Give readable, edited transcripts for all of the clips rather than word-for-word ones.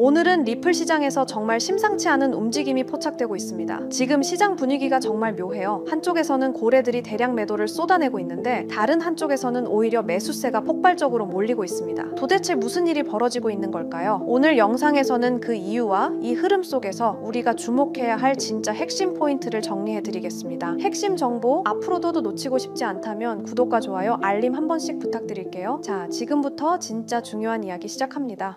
오늘은 리플 시장에서 정말 심상치 않은 움직임이 포착되고 있습니다. 지금 시장 분위기가 정말 묘해요. 한쪽에서는 고래들이 대량 매도를 쏟아내고 있는데 다른 한쪽에서는 오히려 매수세가 폭발적으로 몰리고 있습니다. 도대체 무슨 일이 벌어지고 있는 걸까요? 오늘 영상에서는 그 이유와 이 흐름 속에서 우리가 주목해야 할 진짜 핵심 포인트를 정리해드리겠습니다. 핵심 정보 앞으로도 놓치고 싶지 않다면 구독과 좋아요, 알림 한 번씩 부탁드릴게요. 자, 지금부터 진짜 중요한 이야기 시작합니다.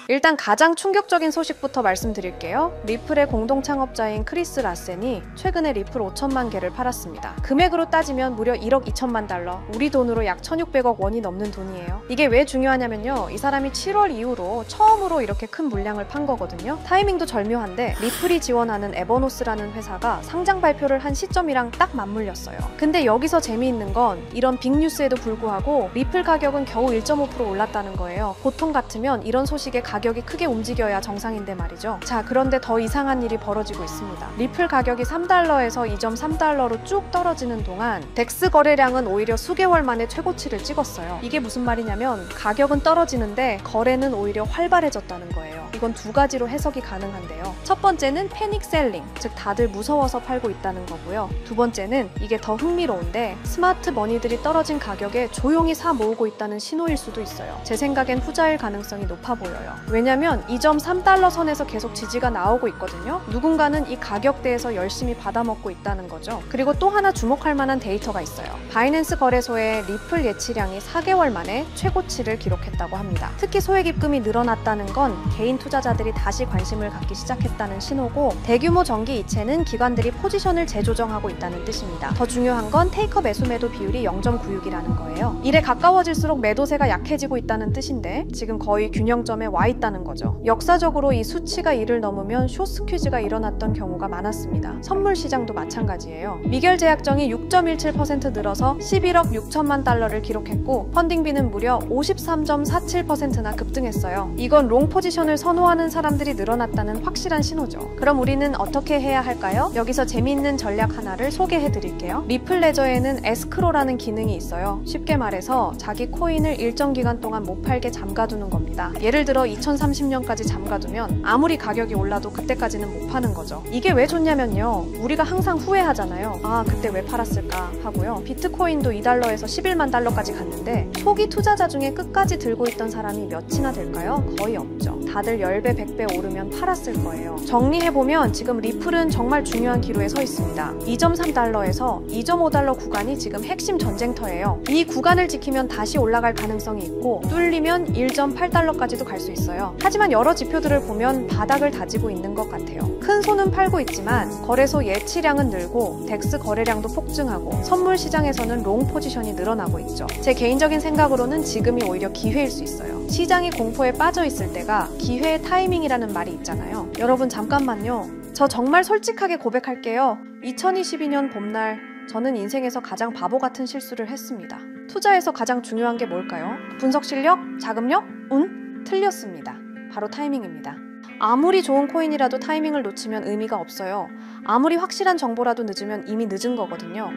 일단 가장 충격적인 소식부터 말씀드릴게요. 리플의 공동 창업자인 크리스 라센이 최근에 리플 5천만 개를 팔았습니다. 금액으로 따지면 무려 1억 2천만 달러, 우리 돈으로 약 1,600억 원이 넘는 돈이에요. 이게 왜 중요하냐면요, 이 사람이 7월 이후로 처음으로 이렇게 큰 물량을 판 거거든요. 타이밍도 절묘한데 리플이 지원하는 에버노스라는 회사가 상장 발표를 한 시점이랑 딱 맞물렸어요. 근데 여기서 재미있는 건 이런 빅뉴스에도 불구하고 리플 가격은 겨우 1.5% 올랐다는 거예요. 보통 같으면 이런 소식에 가격이 크게 움직여야 정상인데 말이죠. 자, 그런데 더 이상한 일이 벌어지고 있습니다. 리플 가격이 3달러에서 2.3달러로 쭉 떨어지는 동안 덱스 거래량은 오히려 수개월 만에 최고치를 찍었어요. 이게 무슨 말이냐면 가격은 떨어지는데 거래는 오히려 활발해졌다는 거예요. 이건 두 가지로 해석이 가능한데요. 첫 번째는 패닉 셀링, 즉 다들 무서워서 팔고 있다는 거고요. 두 번째는 이게 더 흥미로운데 스마트 머니들이 떨어진 가격에 조용히 사 모으고 있다는 신호일 수도 있어요. 제 생각엔 후자일 가능성이 높아 보여요. 왜냐면 2.3달러 선에서 계속 지지가 나오고 있거든요. 누군가는 이 가격대에서 열심히 받아먹고 있다는 거죠. 그리고 또 하나 주목할 만한 데이터가 있어요. 바이낸스 거래소의 리플 예치량이 4개월 만에 최고치를 기록했다고 합니다. 특히 소액 입금이 늘어났다는 건 개인 투자자들이 다시 관심을 갖기 시작했다는 신호고, 대규모 정기 이체는 기관들이 포지션을 재조정하고 있다는 뜻입니다. 더 중요한 건 테이커 매수 매도 비율이 0.96이라는 거예요. 이래 가까워질수록 매도세가 약해지고 있다는 뜻인데 지금 거의 균형점에 와 있다는 거죠. 역사적으로 이 수치가 1을 넘으면 숏스퀴즈가 일어났던 경우가 많았습니다. 선물 시장도 마찬가지예요. 미결 제약정이 6.17% 늘어서 11억 6천만 달러를 기록했고 펀딩비는 무려 53.47%나 급등했어요. 이건 롱 포지션을 선호하는 사람들이 늘어났다는 확실한 신호죠. 그럼 우리는 어떻게 해야 할까요? 여기서 재미있는 전략 하나를 소개해 드릴게요. 리플 레저에는 에스크로라는 기능이 있어요. 쉽게 말해서 자기 코인을 일정 기간 동안 못 팔게 잠가두는 겁니다. 예를 들어 2030년까지 잠가두면 아무리 가격이 올라도 그때까지는 못 파는 거죠. 이게 왜 좋냐면요, 우리가 항상 후회하잖아요. 아, 그때 왜 팔았을까 하고요. 비트코인도 2달러에서 11만 달러까지 갔는데 초기 투자자 중에 끝까지 들고 있던 사람이 몇이나 될까요? 거의 없죠. 다들 10배, 100배 오르면 팔았을 거예요. 정리해보면 지금 리플은 정말 중요한 기로에 서 있습니다. 2.3달러에서 2.5달러 구간이 지금 핵심 전쟁터예요. 이 구간을 지키면 다시 올라갈 가능성이 있고 뚫리면 1.8달러까지도 갈 수 있어요. 하지만 여러 지표들을 보면 바닥을 다지고 있는 것 같아요. 큰 손은 팔고 있지만 거래소 예치량은 늘고 덱스 거래량도 폭증하고 선물 시장에서는 롱 포지션이 늘어나고 있죠. 제 개인적인 생각으로는 지금이 오히려 기회일 수 있어요. 시장이 공포에 빠져 있을 때가 기회의 타이밍이라는 말이 있잖아요. 여러분 잠깐만요. 저 정말 솔직하게 고백할게요. 2022년 봄날 저는 인생에서 가장 바보 같은 실수를 했습니다. 투자에서 가장 중요한 게 뭘까요? 분석 실력? 자금력? 운? 틀렸습니다. 바로 타이밍입니다. 아무리 좋은 코인이라도 타이밍을 놓치면 의미가 없어요. 아무리 확실한 정보라도 늦으면 이미 늦은 거거든요.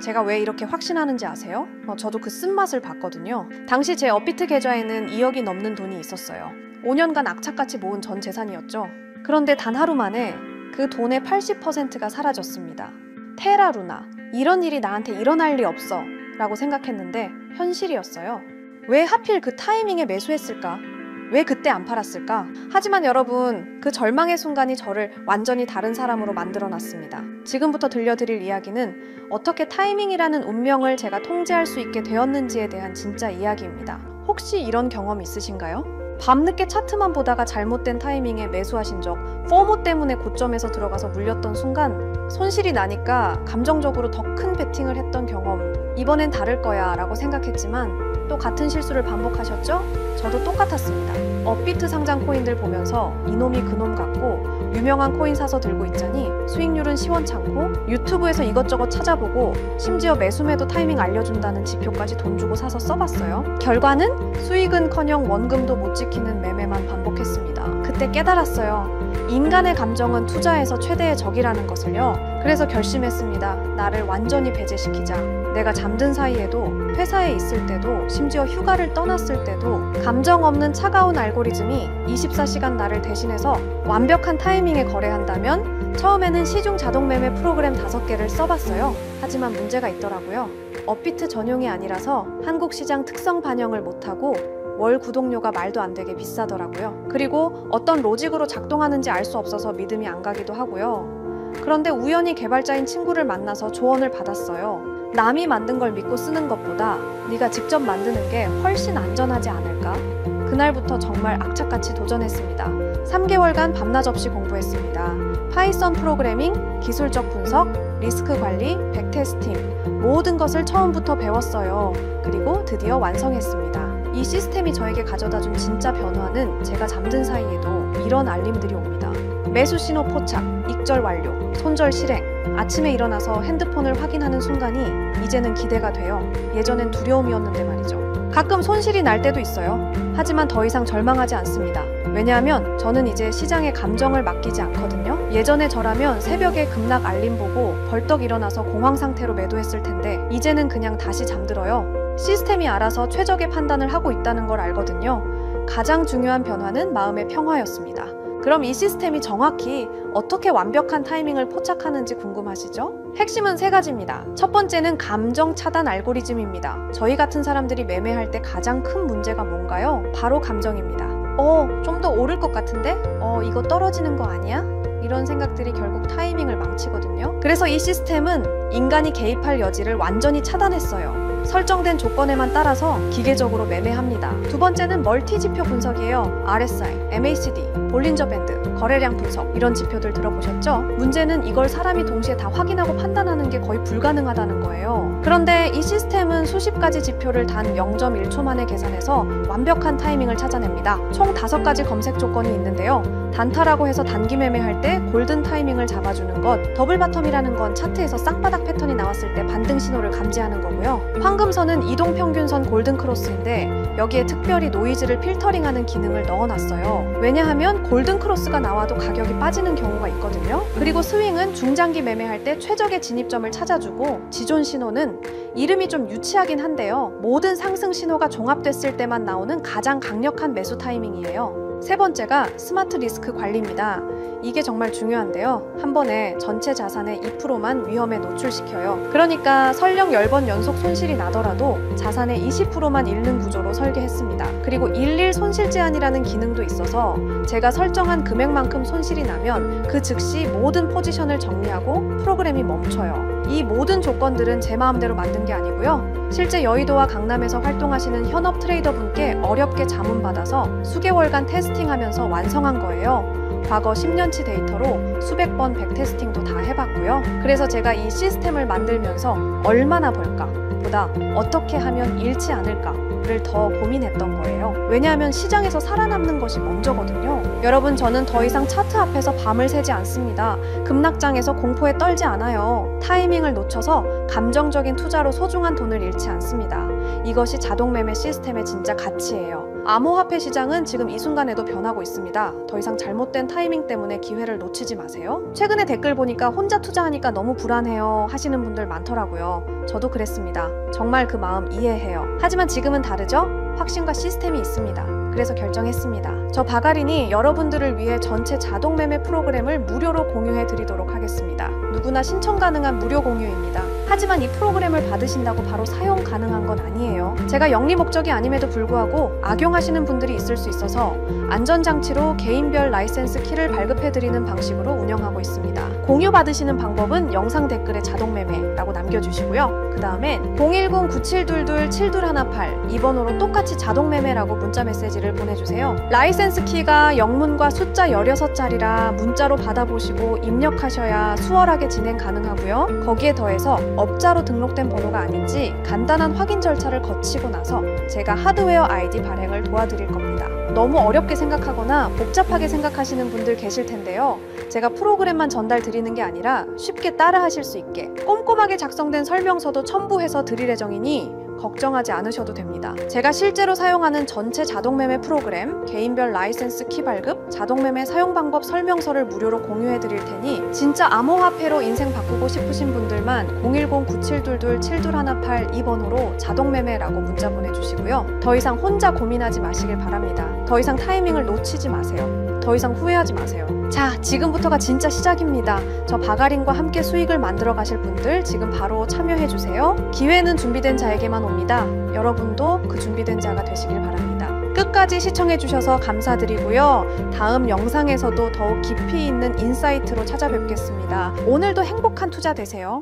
제가 왜 이렇게 확신하는지 아세요? 저도 그 쓴맛을 봤거든요. 당시 제 업비트 계좌에는 2억이 넘는 돈이 있었어요. 5년간 악착같이 모은 전 재산이었죠. 그런데 단 하루 만에 그 돈의 80%가 사라졌습니다. 테라 루나, 이런 일이 나한테 일어날 리 없어 라고 생각했는데 현실이었어요. 왜 하필 그 타이밍에 매수했을까? 왜 그때 안 팔았을까? 하지만 여러분, 그 절망의 순간이 저를 완전히 다른 사람으로 만들어놨습니다. 지금부터 들려드릴 이야기는 어떻게 타이밍이라는 운명을 제가 통제할 수 있게 되었는지에 대한 진짜 이야기입니다. 혹시 이런 경험 있으신가요? 밤늦게 차트만 보다가 잘못된 타이밍에 매수하신 적, 포모 때문에 고점에서 들어가서 물렸던 순간 손실이 나니까 감정적으로 더 큰 베팅을 했던 경험, 이번엔 다를 거야 라고 생각했지만 또 같은 실수를 반복하셨죠? 저도 똑같았습니다. 업비트 상장 코인들 보면서 이놈이 그놈 같고 유명한 코인 사서 들고 있자니 수익률은 시원찮고 유튜브에서 이것저것 찾아보고 심지어 매수매도 타이밍 알려준다는 지표까지 돈 주고 사서 써봤어요. 결과는 수익은커녕 원금도 못 지키는 매매만 반복했습니다. 그때 깨달았어요. 인간의 감정은 투자에서 최대의 적이라는 것을요. 그래서 결심했습니다. 나를 완전히 배제시키자. 내가 잠든 사이에도, 회사에 있을 때도, 심지어 휴가를 떠났을 때도 감정 없는 차가운 알고리즘이 24시간 나를 대신해서 완벽한 타이밍에 거래한다면 처음에는 시중 자동매매 프로그램 5개를 써봤어요. 하지만 문제가 있더라고요. 업비트 전용이 아니라서 한국 시장 특성 반영을 못하고 월 구독료가 말도 안 되게 비싸더라고요. 그리고 어떤 로직으로 작동하는지 알 수 없어서 믿음이 안 가기도 하고요. 그런데 우연히 개발자인 친구를 만나서 조언을 받았어요. 남이 만든 걸 믿고 쓰는 것보다 네가 직접 만드는 게 훨씬 안전하지 않을까? 그날부터 정말 악착같이 도전했습니다. 3개월간 밤낮 없이 공부했습니다. 파이썬 프로그래밍, 기술적 분석, 리스크 관리, 백테스팅 모든 것을 처음부터 배웠어요. 그리고 드디어 완성했습니다. 이 시스템이 저에게 가져다준 진짜 변화는 제가 잠든 사이에도 이런 알림들이 옵니다. 매수 신호 포착, 익절 완료, 손절 실행. 아침에 일어나서 핸드폰을 확인하는 순간이 이제는 기대가 돼요. 예전엔 두려움이었는데 말이죠. 가끔 손실이 날 때도 있어요. 하지만 더 이상 절망하지 않습니다. 왜냐하면 저는 이제 시장의 감정을 맡기지 않거든요. 예전에 저라면 새벽에 급락 알림 보고 벌떡 일어나서 공황 상태로 매도했을 텐데 이제는 그냥 다시 잠들어요. 시스템이 알아서 최적의 판단을 하고 있다는 걸 알거든요. 가장 중요한 변화는 마음의 평화였습니다. 그럼 이 시스템이 정확히 어떻게 완벽한 타이밍을 포착하는지 궁금하시죠? 핵심은 3가지입니다. 첫 번째는 감정 차단 알고리즘입니다. 저희 같은 사람들이 매매할 때 가장 큰 문제가 뭔가요? 바로 감정입니다. 좀 더 오를 것 같은데? 이거 떨어지는 거 아니야? 이런 생각들이 결국 타이밍을 망치거든요. 그래서 이 시스템은 인간이 개입할 여지를 완전히 차단했어요. 설정된 조건에만 따라서 기계적으로 매매합니다. 두 번째는 멀티 지표 분석이에요. RSI, MACD, 볼린저 밴드, 거래량 분석 이런 지표들 들어보셨죠? 문제는 이걸 사람이 동시에 다 확인하고 판단하는 게 거의 불가능하다는 거예요. 그런데 이 시스템은 수십 가지 지표를 단 0.1초 만에 계산해서 완벽한 타이밍을 찾아냅니다. 총 5가지 검색 조건이 있는데요. 단타라고 해서 단기 매매할 때 골든 타이밍을 잡아주는 것, 더블 바텀이라는 건 차트에서 쌍바닥 패턴이 나왔을 때 반등 신호를 감지하는 거고요. 황금선은 이동평균선 골든 크로스인데 여기에 특별히 노이즈를 필터링하는 기능을 넣어놨어요. 왜냐하면 골든 크로스가 나와도 가격이 빠지는 경우가 있거든요. 그리고 스윙은 중장기 매매할 때 최적의 진입점을 찾아주고 지존 신호는 이름이 좀 유치하긴 한데요. 모든 상승 신호가 종합됐을 때만 나오는 가장 강력한 매수 타이밍이에요. 세 번째가 스마트 리스크 관리입니다. 이게 정말 중요한데요. 한 번에 전체 자산의 2%만 위험에 노출시켜요. 그러니까 설령 10번 연속 손실이 나더라도 자산의 20%만 잃는 구조로 설계했습니다. 그리고 일일 손실 제한이라는 기능도 있어서 제가 설정한 금액만큼 손실이 나면 그 즉시 모든 포지션을 정리하고 프로그램이 멈춰요. 이 모든 조건들은 제 마음대로 만든 게 아니고요. 실제 여의도와 강남에서 활동하시는 현업 트레이더분께 어렵게 자문받아서 수개월간 테스팅하면서 완성한 거예요. 과거 10년치 데이터로 수백 번 백테스팅도 다 해봤고요. 그래서 제가 이 시스템을 만들면서 얼마나 벌까 보다 어떻게 하면 잃지 않을까를 더 고민했던 거예요. 왜냐하면 시장에서 살아남는 것이 먼저거든요. 여러분, 저는 더 이상 차트 앞에서 밤을 새지 않습니다. 급락장에서 공포에 떨지 않아요. 타이밍을 놓쳐서 감정적인 투자로 소중한 돈을 잃지 않습니다. 이것이 자동매매 시스템의 진짜 가치예요. 암호화폐 시장은 지금 이 순간에도 변하고 있습니다. 더 이상 잘못된 타이밍 때문에 기회를 놓치지 마세요. 최근에 댓글 보니까 혼자 투자하니까 너무 불안해요 하시는 분들 많더라고요. 저도 그랬습니다. 정말 그 마음 이해해요. 하지만 지금은 다르죠? 확신과 시스템이 있습니다. 그래서 결정했습니다. 저 바가린이 여러분들을 위해 전체 자동매매 프로그램을 무료로 공유해 드리도록 하겠습니다. 누구나 신청 가능한 무료 공유입니다. 하지만 이 프로그램을 받으신다고 바로 사용 가능한 건 아니에요. 제가 영리 목적이 아님에도 불구하고 악용하시는 분들이 있을 수 있어서 안전장치로 개인별 라이센스 키를 발급해드리는 방식으로 운영하고 있습니다. 공유 받으시는 방법은 영상 댓글에 자동매매라고 남겨주시고요. 그 다음엔 010-9722-7218 이 번호로 똑같이 자동매매라고 문자 메시지를 보내주세요. 라이센스 키가 영문과 숫자 16자리라 문자로 받아보시고 입력하셔야 수월하게 진행 가능하고요. 거기에 더해서 업자로 등록된 번호가 아닌지 간단한 확인 절차를 거치고 나서 제가 하드웨어 아이디 발행을 도와드릴 겁니다. 너무 어렵게 생각하거나 복잡하게 생각하시는 분들 계실 텐데요. 제가 프로그램만 전달 드리는 게 아니라 쉽게 따라 하실 수 있게 꼼꼼하게 작성된 설명서도 첨부해서 드릴 예정이니 걱정하지 않으셔도 됩니다. 제가 실제로 사용하는 전체 자동매매 프로그램, 개인별 라이센스 키 발급, 자동매매 사용 방법 설명서를 무료로 공유해 드릴 테니 진짜 암호화폐로 인생 바꾸고 싶으신 분들만 010-9722-7218 이 번호로 자동매매라고 문자 보내주시고요. 더 이상 혼자 고민하지 마시길 바랍니다. 더 이상 타이밍을 놓치지 마세요. 더 이상 후회하지 마세요. 자, 지금부터가 진짜 시작입니다. 저 바가린과 함께 수익을 만들어 가실 분들 지금 바로 참여해 주세요. 기회는 준비된 자에게만 옵니다. 여러분도 그 준비된 자가 되시길 바랍니다. 끝까지 시청해 주셔서 감사드리고요. 다음 영상에서도 더욱 깊이 있는 인사이트로 찾아뵙겠습니다. 오늘도 행복한 투자 되세요.